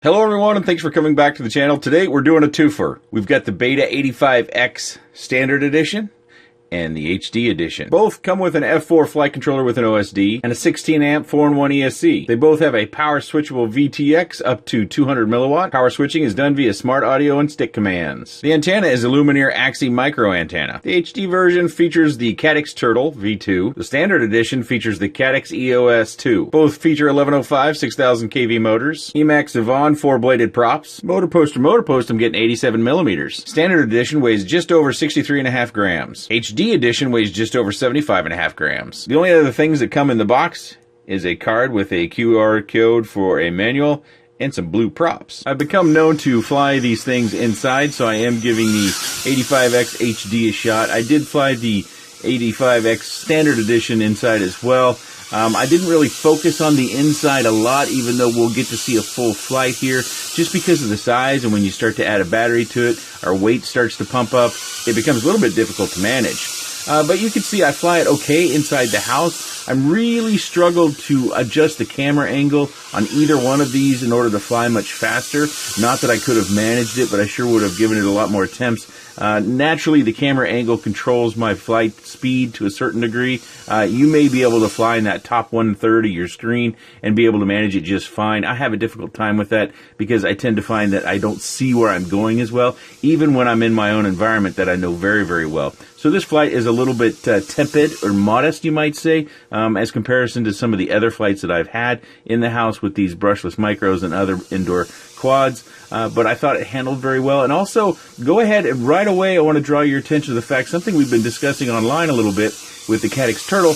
Hello everyone, and thanks for coming back to the channel. Today we're doing a twofer. We've got the Beta85x Standard Edition and the HD Edition. Both come with an F4 flight controller with an OSD and a 16 amp 4-in-1 ESC. They both have a power switchable VTX up to 200 milliwatt. Power switching is done via smart audio and stick commands. The antenna is a Lumineer Axi micro antenna. The HD version features the Caddx Turtle V2. The Standard Edition features the Caddx EOS 2. Both feature 1105 6000 kV motors. Emax Zavon 4-bladed props. Motor post, I'm getting 87 millimeters. Standard Edition weighs just over 63.5 grams. HD Edition weighs just over 75.5 grams. The only other things that come in the box is a card with a QR code for a manual and some blue props. I've become known to fly these things inside, so I am giving the 85X HD a shot. I did fly the 85X Standard Edition inside as well. I didn't really focus on the inside a lot, even though we'll get to see a full flight here, just because of the size, and when you start to add a battery to it, our weight starts to pump up, it becomes a little bit difficult to manage. But you can see I fly it okay inside the house. I'm really struggled to adjust the camera angle on either one of these in order to fly much faster. Not that I could have managed it, but I sure would have given it a lot more attempts. Naturally, the camera angle controls my flight speed to a certain degree. You may be able to fly in that top 1/3 of your screen and be able to manage it just fine. I have a difficult time with that because I tend to find that I don't see where I'm going as well, even when I'm in my own environment that I know very, very well. So this flight is a little bit tepid or modest, you might say, as comparison to some of the other flights that I've had in the house with these brushless micros and other indoor quads. But I thought it handled very well. And also, go ahead and right away, I want to draw your attention to the fact, something we've been discussing online a little bit with the Caddx Turtle.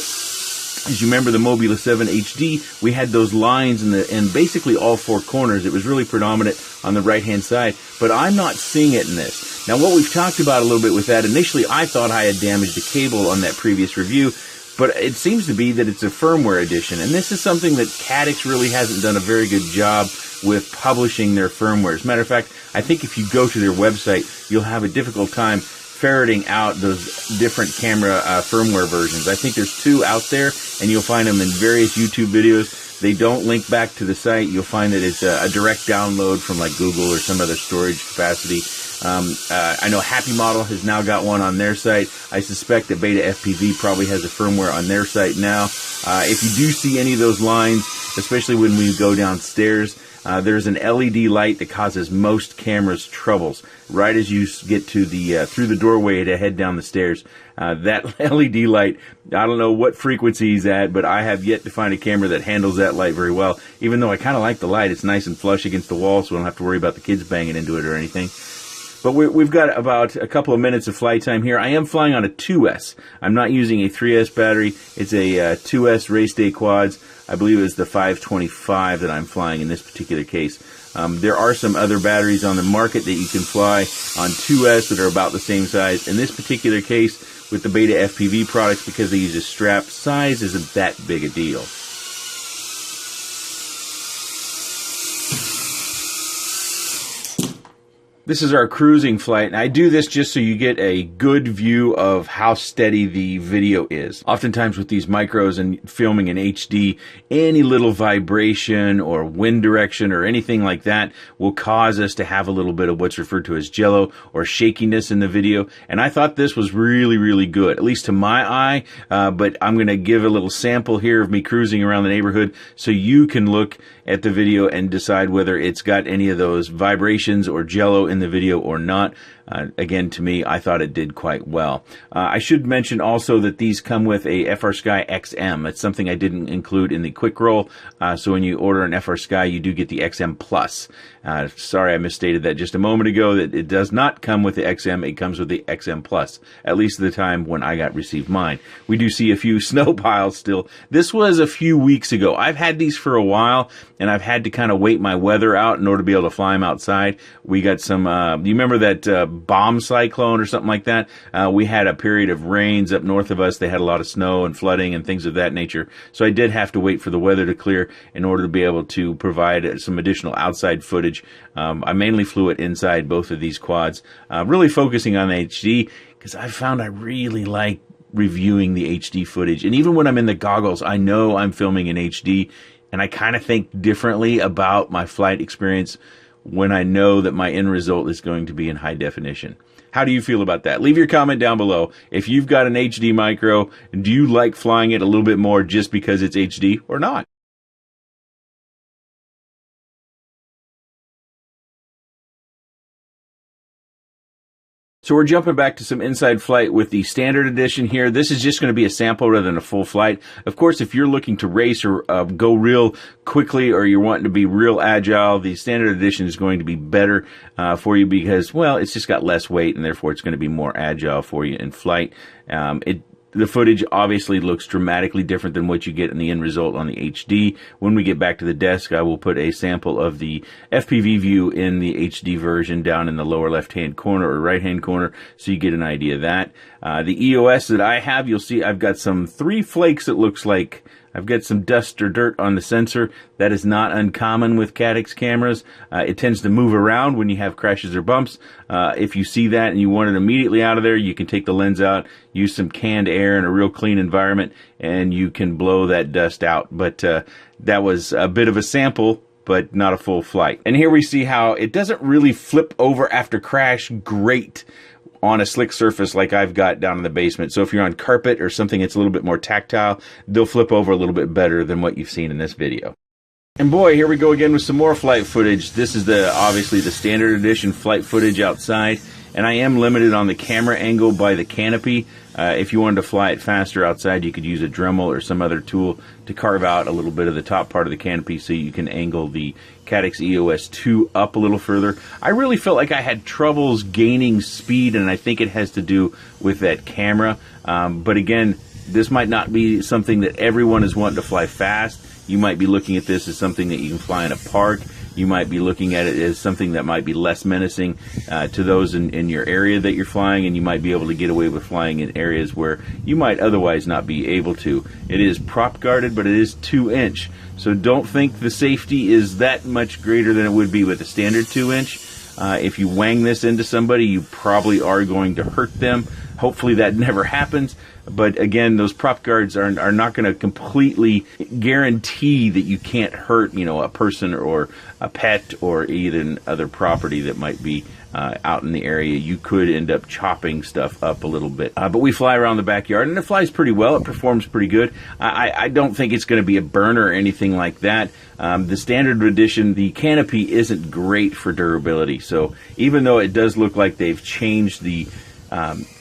As you remember the Mobula 7 HD, we had those lines in basically all four corners. It was really predominant on the right-hand side, but I'm not seeing it in this. Now, what we've talked about a little bit with that, initially I thought I had damaged a cable on that previous review, but it seems to be that it's a firmware edition, and this is something that Caddx really hasn't done a very good job with publishing their firmware. As a matter of fact, I think if you go to their website, you'll have a difficult time ferreting out those different camera firmware versions. I think there's two out there, and you'll find them in various YouTube videos. They don't link back to the site. You'll find that it's a direct download from like Google or some other storage capacity. I know Happy Model has now got one on their site. I suspect that Beta85x probably has a firmware on their site now. If you do see any of those lines, especially when we go downstairs, there's an LED light that causes most cameras troubles. Right as you get to the through the doorway to head down the stairs, that LED light, I don't know what frequency he's at, but I have yet to find a camera that handles that light very well. Even though I kind of like the light, it's nice and flush against the wall, so I don't have to worry about the kids banging into it or anything. But we've got about a couple of minutes of flight time here. I am flying on a 2S. I'm not using a 3S battery. It's a 2S RaceDayQuads. I believe it's the 525 that I'm flying in this particular case. There are some other batteries on the market that you can fly on 2S that are about the same size. In this particular case, with the Beta85x products, because they use a strap, size isn't that big a deal. This is our cruising flight, and I do this just so you get a good view of how steady the video is. Oftentimes with these micros and filming in HD, any little vibration or wind direction or anything like that will cause us to have a little bit of what's referred to as jello or shakiness in the video. And I thought this was really, really good, at least to my eye, but I'm going to give a little sample here of me cruising around the neighborhood so you can look at the video and decide whether it's got any of those vibrations or jello in the video or not. Again, to me, I thought it did quite well. I should mention also that these come with a FrSky XM. That's something I didn't include in the quick roll. So when you order an FrSky, you do get the XM Plus. Sorry, I misstated that just a moment ago, that it does not come with the XM. It comes with the XM Plus, at least at the time when I received mine. We do see a few snow piles still. This was a few weeks ago. I've had these for a while, and I've had to kind of wait my weather out in order to be able to fly them outside. We got some, you remember that bomb cyclone or something like that? We had a period of rains up north of us. They had a lot of snow and flooding and things of that nature. So I did have to wait for the weather to clear in order to be able to provide some additional outside footage. I mainly flew it inside both of these quads, really focusing on HD because I found I really like reviewing the HD footage. And even when I'm in the goggles, I know I'm filming in HD. and I kind of think differently about my flight experience when I know that my end result is going to be in high definition. How do you feel about that? Leave your comment down below. If you've got an HD micro, do you like flying it a little bit more just because it's HD or not? So we're jumping back to some inside flight with the standard edition here. This is just going to be a sample rather than a full flight. Of course, if you're looking to race or go real quickly, or you're wanting to be real agile, the standard edition is going to be better for you because, well, it's just got less weight, and therefore it's going to be more agile for you in flight. The footage obviously looks dramatically different than what you get in the end result on the HD. When we get back to the desk, I will put a sample of the FPV view in the HD version down in the lower left-hand corner or right-hand corner, so you get an idea of that. The EOS that I have, you'll see I've got some 3 flakes, it looks like. I've got some dust or dirt on the sensor. That is not uncommon with Caddx cameras. It tends to move around when you have crashes or bumps. If you see that and you want it immediately out of there, you can take the lens out, use some canned air in a real clean environment, and you can blow that dust out. But that was a bit of a sample, but not a full flight. And here we see how it doesn't really flip over after crash great on a slick surface like I've got down in the basement. So if you're on carpet or something that's a little bit more tactile, they'll flip over a little bit better than what you've seen in this video. And boy, here we go again with some more flight footage. This is obviously the standard edition flight footage outside, and I am limited on the camera angle by the canopy. If you wanted to fly it faster outside, you could use a Dremel or some other tool to carve out a little bit of the top part of the canopy so you can angle the Caddx EOS 2 up a little further. I really felt like I had troubles gaining speed, and I think it has to do with that camera. But again, this might not be something that everyone is wanting to fly fast. You might be looking at this as something that you can fly in a park. You might be looking at it as something that might be less menacing to those in your area that you're flying, and you might be able to get away with flying in areas where you might otherwise not be able to. It is prop guarded, but it is 2-inch. So don't think the safety is that much greater than it would be with a standard 2-inch. If you wang this into somebody, you probably are going to hurt them. Hopefully that never happens. But again, those prop guards are not going to completely guarantee that you can't hurt, a person or a pet or even other property that might be out in the area. You could end up chopping stuff up a little bit. But we fly around the backyard, and it flies pretty well. It performs pretty good. I don't think it's going to be a burner or anything like that. The standard edition, the canopy isn't great for durability. So even though it does look like they've changed the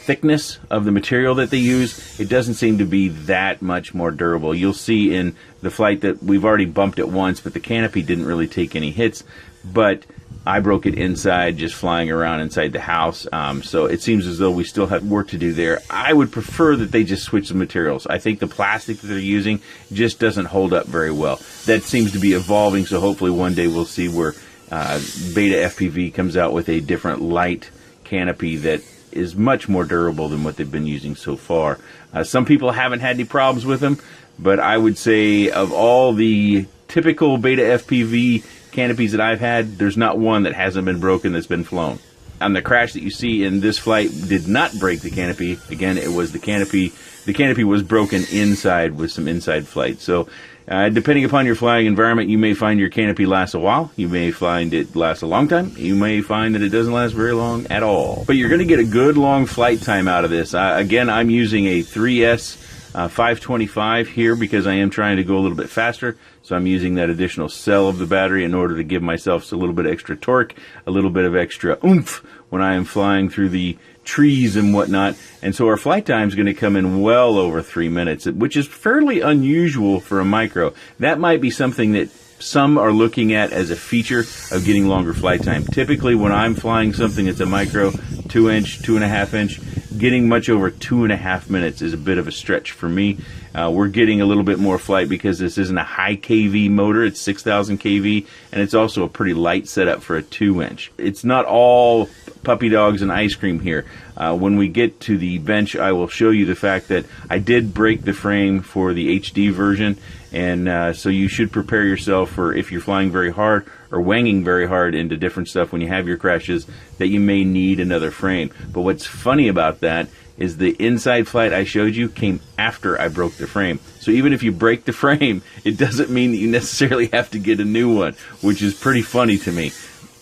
thickness of the material that they use, it doesn't seem to be that much more durable. You'll see in the flight that we've already bumped it once, but the canopy didn't really take any hits. But I broke it inside, just flying around inside the house. So it seems as though we still have work to do there. I would prefer that they just switch the materials. I think the plastic that they're using just doesn't hold up very well. That seems to be evolving, so hopefully one day we'll see where Beta FPV comes out with a different light canopy that is much more durable than what they've been using so far. Some people haven't had any problems with them, but I would say of all the typical Beta FPV canopies that I've had, there's not one that hasn't been broken that's been flown. On the crash that you see in this flight did not break the canopy. Again, it was the canopy. The canopy was broken inside with some inside flight. So depending upon your flying environment, you may find your canopy lasts a while. You may find it lasts a long time. You may find that it doesn't last very long at all. But you're going to get a good long flight time out of this. Again, I'm using a 3S 525 here because I am trying to go a little bit faster. So I'm using that additional cell of the battery in order to give myself a little bit extra torque, a little bit of extra oomph when I am flying through the trees and whatnot. And so our flight time is going to come in well over 3 minutes, which is fairly unusual for a micro. That might be something that some are looking at as a feature of getting longer flight time. Typically when I'm flying something that's a micro, 2-inch, 2.5-inch, getting much over 2.5 minutes is a bit of a stretch for me. We're getting a little bit more flight because this isn't a high kV motor. It's 6,000 kV, and it's also a pretty light setup for a 2-inch. It's not all puppy dogs and ice cream here. When we get to the bench, I will show you the fact that I did break the frame for the HD version, and so you should prepare yourself for, if you're flying very hard or wanging very hard into different stuff when you have your crashes, that you may need another frame. But what's funny about that is the inside flight I showed you came after I broke the frame. So even if you break the frame, it doesn't mean that you necessarily have to get a new one, which is pretty funny to me.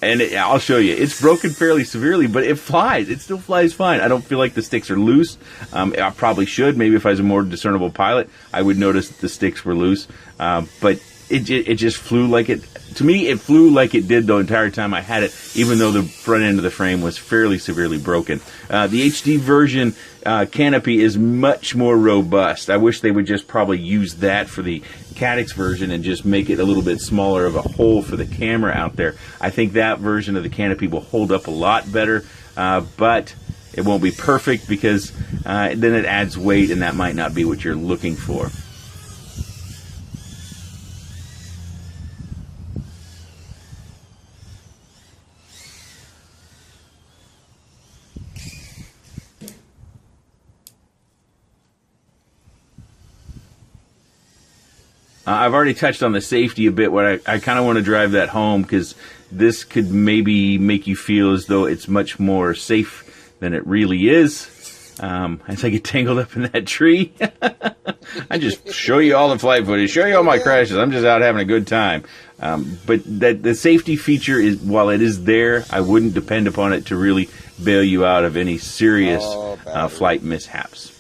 And I'll show you. It's broken fairly severely, but it flies. It still flies fine. I don't feel like the sticks are loose. I probably should. Maybe if I was a more discernible pilot, I would notice that the sticks were loose. But it just flew like it. To me, it flew like it did the entire time I had it, even though the front end of the frame was fairly severely broken. The HD version canopy is much more robust. I wish they would just probably use that for the Caddx version and just make it a little bit smaller of a hole for the camera out there. I think that version of the canopy will hold up a lot better, but it won't be perfect because then it adds weight, and that might not be what you're looking for. I've already touched on the safety a bit. What I kind of want to drive that home, because this could maybe make you feel as though it's much more safe than it really is. As I get tangled up in that tree, I just show you all the flight footage, show you all my crashes. I'm just out having a good time. But that the safety feature is, while it is there, I wouldn't depend upon it to really bail you out of any serious flight mishaps.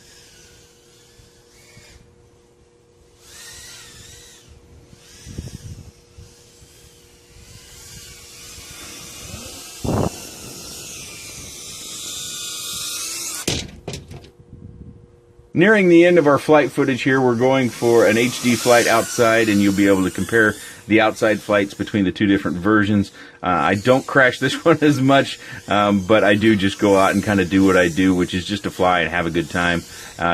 Nearing the end of our flight footage here, we're going for an HD flight outside, and you'll be able to compare the outside flights between the two different versions. I don't crash this one as much, but I do just go out and kind of do what I do, which is just to fly and have a good time.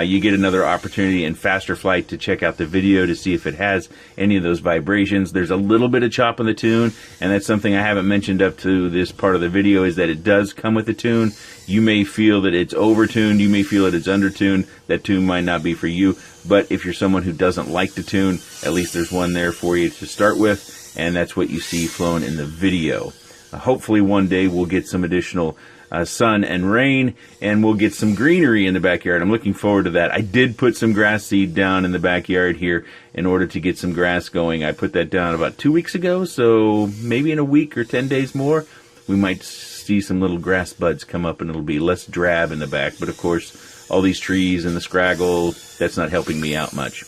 You get another opportunity in faster flight to check out the video to see if it has any of those vibrations. There's a little bit of chop in the tune, and that's something I haven't mentioned up to this part of the video, is that it does come with a tune. You may feel that it's overtuned, you may feel that it's undertuned. That tune might not be for you, but if you're someone who doesn't like the tune, at least there's one there for you to start with, and that's what you see flown in the video. Hopefully one day we'll get some additional sun and rain, and we'll get some greenery in the backyard. I'm looking forward to that. I did put some grass seed down in the backyard here in order to get some grass going. I put that down about 2 weeks ago, so maybe in a week or 10 days more, we might see some little grass buds come up, and it'll be less drab in the back. But of course, all these trees and the scraggle, that's not helping me out much.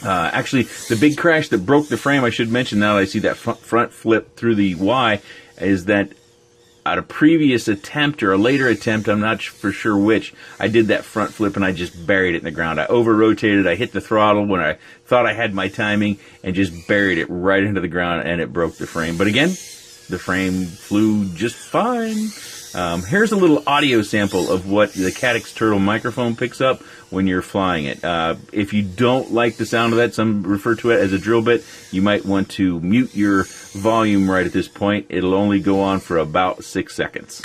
Actually, the big crash that broke the frame, I should mention now that I see that front flip through the Y, is that at a previous attempt or a later attempt, I'm not for sure which, I did that front flip and I just buried it in the ground. I over-rotated, I hit the throttle when I thought I had my timing and just buried it right into the ground, and it broke the frame. But again, the frame flew just fine. Here's a little audio sample of what the Caddx Turtle microphone picks up when you're flying it. If you don't like the sound of that, some refer to it as a drill bit, you might want to mute your volume right at this point. It'll only go on for about 6 seconds.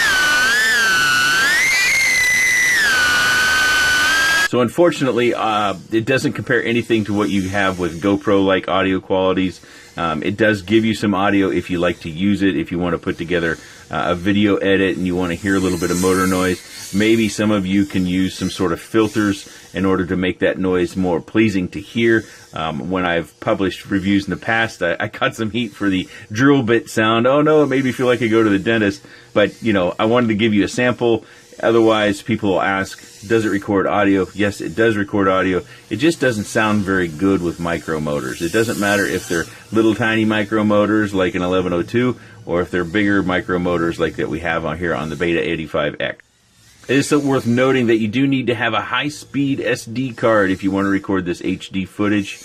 So unfortunately, it doesn't compare anything to what you have with GoPro-like audio qualities. It does give you some audio if you like to use it, if you want to put together a video edit and you want to hear a little bit of motor noise. Maybe some of you can use some sort of filters in order to make that noise more pleasing to hear. When I've published reviews in the past, I got some heat for the drill bit sound. Oh no, it made me feel like I go to the dentist. But, you know, I wanted to give you a sample. Otherwise, people will ask, does it record audio? Yes, it does record audio. It just doesn't sound very good with micro motors. It doesn't matter if they're little tiny micro motors like an 1102 or if they're bigger micro motors like that we have on here on the Beta85x. It is worth noting that you do need to have a high-speed SD card if you want to record this HD footage.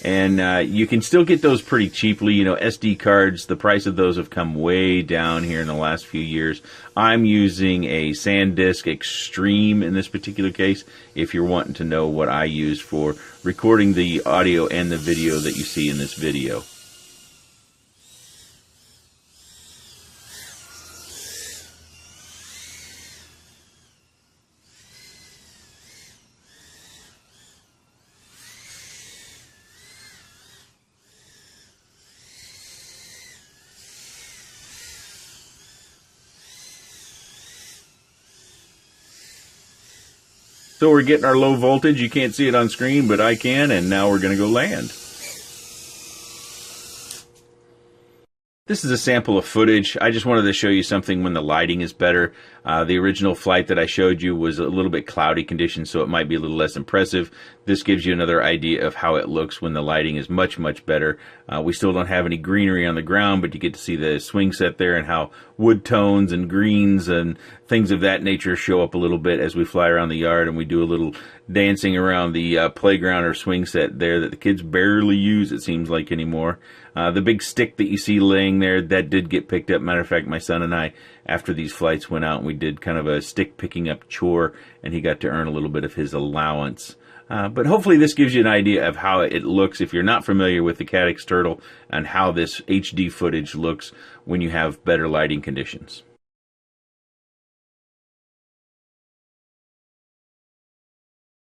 And you can still get those pretty cheaply. You know, SD cards, the price of those have come way down here in the last few years. I'm using a SanDisk Extreme in this particular case, if you're wanting to know what I use for recording the audio and the video that you see in this video. So we're getting our low voltage. You can't see it on screen, but I can, and now we're going to go land. This is a sample of footage. I just wanted to show you something when the lighting is better. The original flight that I showed you was a little bit cloudy conditions, so it might be a little less impressive. This gives you another idea of how it looks when the lighting is much, much better. We still don't have any greenery on the ground, but you get to see the swing set there and how wood tones and greens and things of that nature show up a little bit as we fly around the yard, and we do a little dancing around the playground or swing set there that the kids barely use, it seems like, anymore. The big stick that you see laying there, that did get picked up. Matter of fact, my son and I, after these flights went out, we did kind of a stick picking up chore, and he got to earn a little bit of his allowance. But hopefully this gives you an idea of how it looks if you're not familiar with the Caddx turtle and how this HD footage looks when you have better lighting conditions.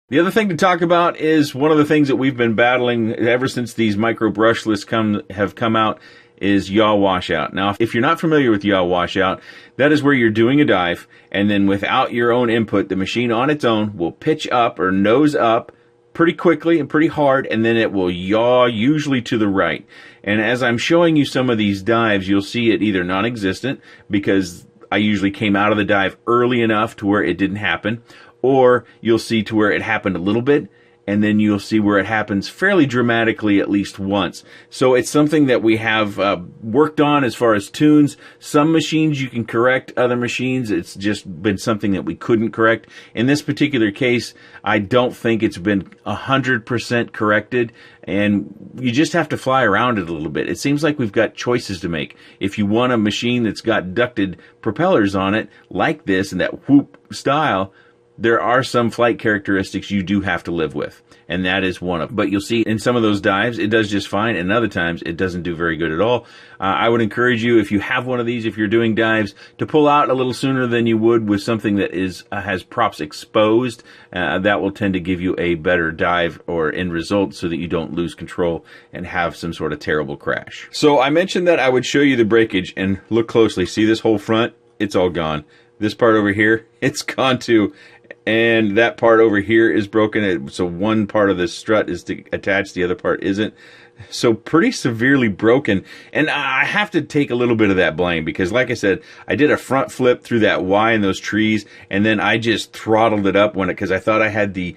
The other thing to talk about is one of the things that we've been battling ever since these micro brushless have come out is yaw washout. Now, if you're not familiar with yaw washout, that is where you're doing a dive, and then without your own input, the machine on its own will pitch up or nose up pretty quickly and pretty hard, and then it will yaw, usually to the right. And as I'm showing you some of these dives, you'll see it either non-existent, because I usually came out of the dive early enough to where it didn't happen, or you'll see to where it happened a little bit, and then you'll see where it happens fairly dramatically at least once. So it's something that we have worked on as far as tunes. Some machines you can correct, other machines it's just been something that we couldn't correct. In this particular case, I don't think it's been 100% corrected, and you just have to fly around it a little bit. It seems like we've got choices to make. If you want a machine that's got ducted propellers on it, like this, and that whoop style, there are some flight characteristics you do have to live with, and that is one of them. But you'll see in some of those dives, it does just fine, and other times, it doesn't do very good at all. I would encourage you, if you have one of these, if you're doing dives, to pull out a little sooner than you would with something that has props exposed. That will tend to give you a better dive or end result so that you don't lose control and have some sort of terrible crash. So I mentioned that I would show you the breakage, and look closely. See this whole front? It's all gone. This part over here, it's gone too. And that part over here is broken. So one part of the strut is attached, the other part isn't. So pretty severely broken. And I have to take a little bit of that blame because, like I said, I did a front flip through that Y in those trees, and then I just throttled it up because I thought I had the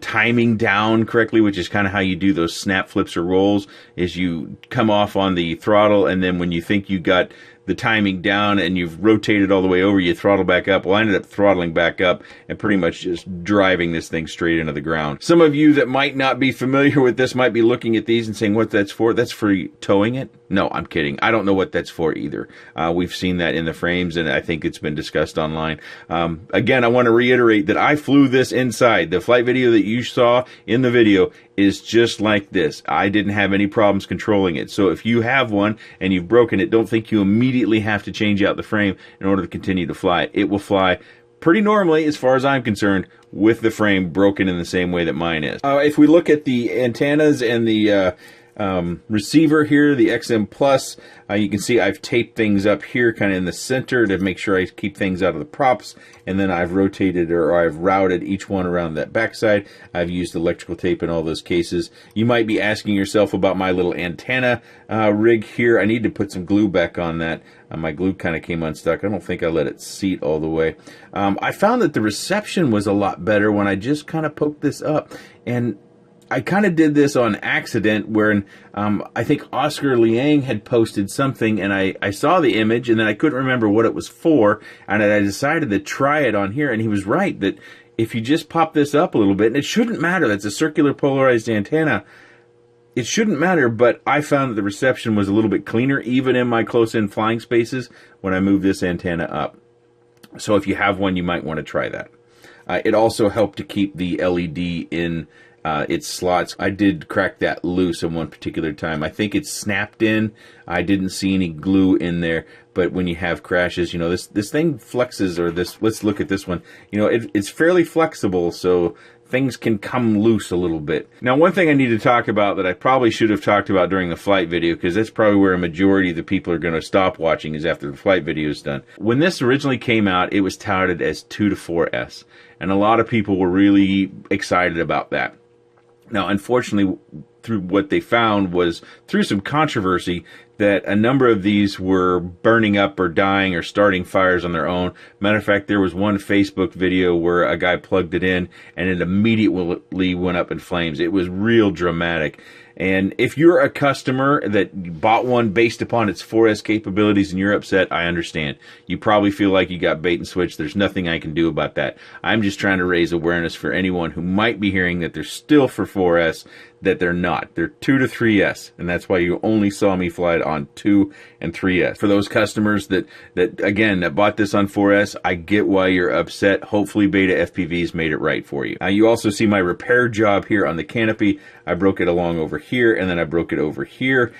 timing down correctly, which is kind of how you do those snap flips or rolls, is you come off on the throttle, and then when you think you got the timing down and you've rotated all the way over, you throttle back up. Well, I ended up throttling back up and pretty much just driving this thing straight into the ground. Some of you that might not be familiar with this might be looking at these and saying, what that's for? That's for towing it? No, I'm kidding. I don't know what that's for either. We've seen that in the frames, and I think it's been discussed online. Again, I want to reiterate that I flew this inside. The flight video that you saw in the video is just like this. I didn't have any problems controlling it. So if you have one and you've broken it, don't think you immediately have to change out the frame in order to continue to fly. It will fly pretty normally, as far as I'm concerned, with the frame broken in the same way that mine is. If we look at the antennas and the receiver here, the XM Plus, you can see I've taped things up here kind of in the center to make sure I keep things out of the props, and then I've rotated or I've routed each one around that backside. I've used electrical tape in all those cases. You might be asking yourself about my little antenna rig here. I need to put some glue back on that. My glue kind of came unstuck. I don't think I let it seat all the way. I found that the reception was a lot better when I just kind of poked this up, and I kind of did this on accident where I think Oscar Liang had posted something, and I saw the image, and then I couldn't remember what it was for, and I decided to try it on here, and he was right that if you just pop this up a little bit, and it shouldn't matter, that's a circular polarized antenna, it shouldn't matter, but I found that the reception was a little bit cleaner, even in my close-in flying spaces, when I moved this antenna up. So if you have one, you might want to try that. It also helped to keep the LED in its slots. I did crack that loose in one particular time. I think it's snapped in. I didn't see any glue in there, but when you have crashes, you know, this thing flexes, or this, let's look at this one, you know, it's fairly flexible, so things can come loose a little bit. Now, one thing I need to talk about that I probably should have talked about during the flight video, because that's probably where a majority of the people are going to stop watching, is after the flight video is done. When this originally came out, it was touted as 2 to 4S, and a lot of people were really excited about that. Now, unfortunately, through what they found was, through some controversy, that a number of these were burning up or dying or starting fires on their own. Matter of fact, there was one Facebook video where a guy plugged it in and it immediately went up in flames. It was real dramatic. And if you're a customer that bought one based upon its 4S capabilities and you're upset, I understand. You probably feel like you got bait and switch. There's nothing I can do about that. I'm just trying to raise awareness for anyone who might be hearing that they're still for 4S, that they're not. They're 2 to 3S, and that's why you only saw me fly it on 2 and 3S. For those customers that bought this on 4S, I get why you're upset. Hopefully Beta FPVs made it right for you. You also see my repair job here on the canopy. I broke it along over here, and then I broke it over here.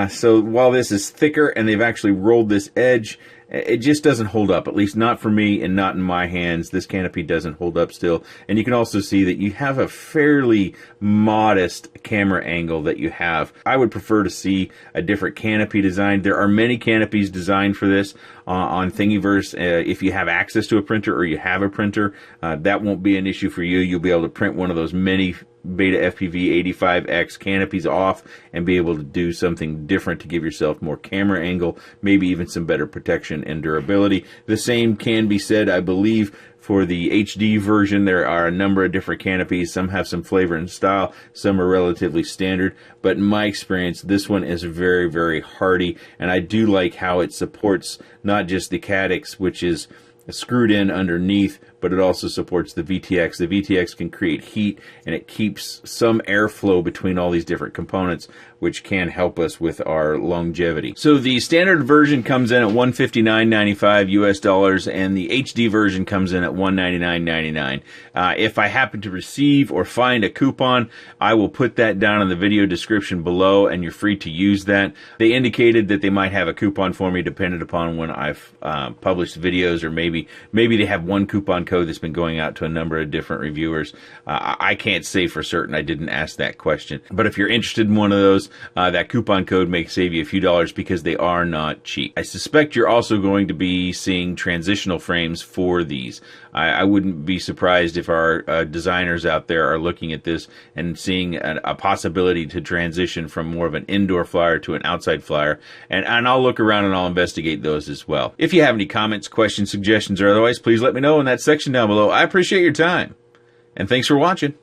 So while this is thicker and they've actually rolled this edge, it just doesn't hold up, at least not for me and not in my hands. This canopy doesn't hold up still. And you can also see that you have a fairly modest camera angle that you have. I would prefer to see a different canopy design. There are many canopies designed for this on Thingiverse. If you have access to a printer or you have a printer, that won't be an issue for you. You'll be able to print one of those mini Beta FPV85X canopies off and be able to do something different to give yourself more camera angle, maybe even some better protection and durability. The same can be said, I believe, for the HD version. There are a number of different canopies. Some have some flavor and style. Some are relatively standard. But in my experience, this one is very, very hardy. And I do like how it supports not just the caddx, which is screwed in underneath, but it also supports the VTX. The VTX can create heat, and it keeps some airflow between all these different components, which can help us with our longevity. So the standard version comes in at $159.95 US dollars, and the HD version comes in at $199.99. If I happen to receive or find a coupon, I will put that down in the video description below, and you're free to use that. They indicated that they might have a coupon for me dependent upon when I've published videos, or maybe they have one coupon code that's been going out to a number of different reviewers. I can't say for certain. I didn't ask that question. But if you're interested in one of those, that coupon code may save you a few dollars, because they are not cheap. I suspect you're also going to be seeing transitional frames for these. I wouldn't be surprised if our designers out there are looking at this and seeing a possibility to transition from more of an indoor flyer to an outside flyer. And I'll look around and I'll investigate those as well. If you have any comments, questions, suggestions, or otherwise, please let me know in that section down below. I appreciate your time. And thanks for watching.